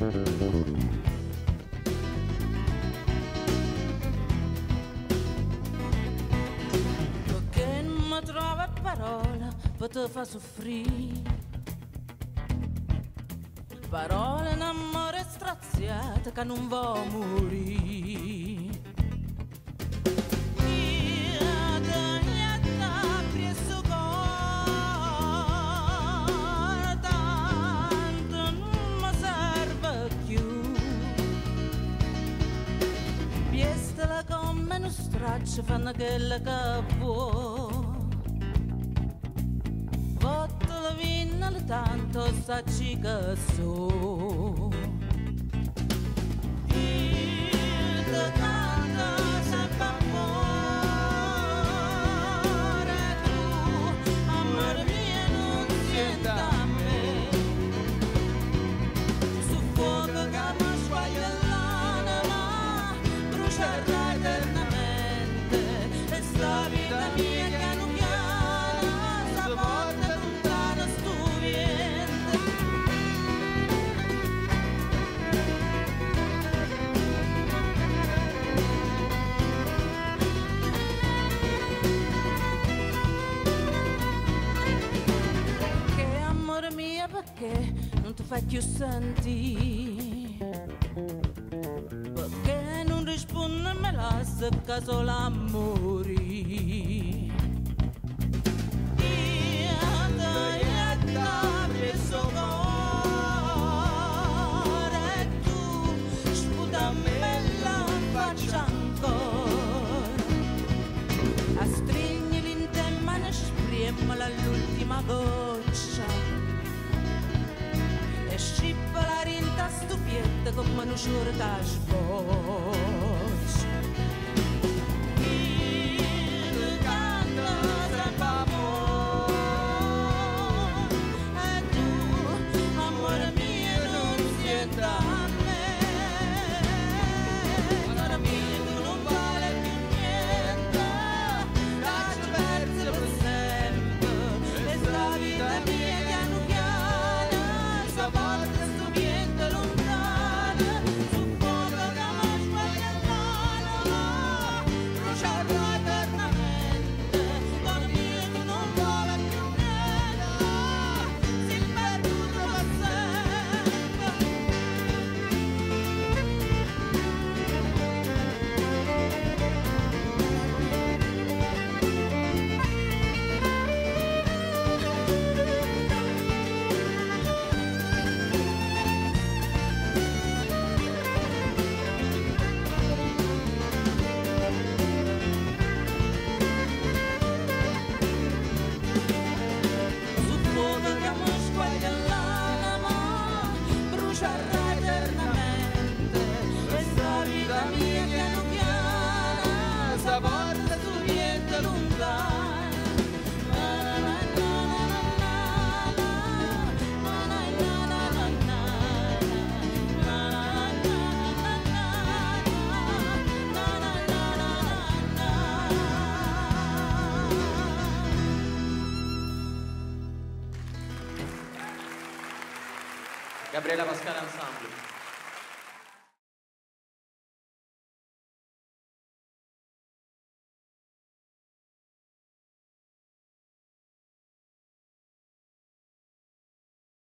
Perché non mi trova parola per te fa soffrire, parole d'amore straziate che non va morire. Come non straccia fanno quella che vuoi, voto la vinna tanto sacci che so. Il te canta sempre amore, tu amore mio non senti a me, su fuoco che mi squaglia l'anima brucerà eternamente, e sta vita mia piano piano sta porta lontana sto viento. Che amore mio, perché non ti fai più sentire? Perché non rispondi e me lascia caso l'amore? Io ti ho preso cuore e tu sputa me la faccia ancora, a stringere in te mano e spremela all'ultima goccia e scippolare in ta stupietta come una sciurta sboccia. Il canto sempre amore e tu, amore mio, non senti a me. Amore mio, tu non vale più niente, lascia perso per sempre, e sta vita mia piano piano sta porta sto viento lontano, su fuoco che mi squaglia l'anima brucerà eternamente. Cuore mio, tu non vale più niente, sei perduto per sempre. Su fuoco che mi squaglia l'anima brucerà eternamente, e sta vita mia piano piano sta porta sul viento lontano. Gabriela Pascale Ensemble.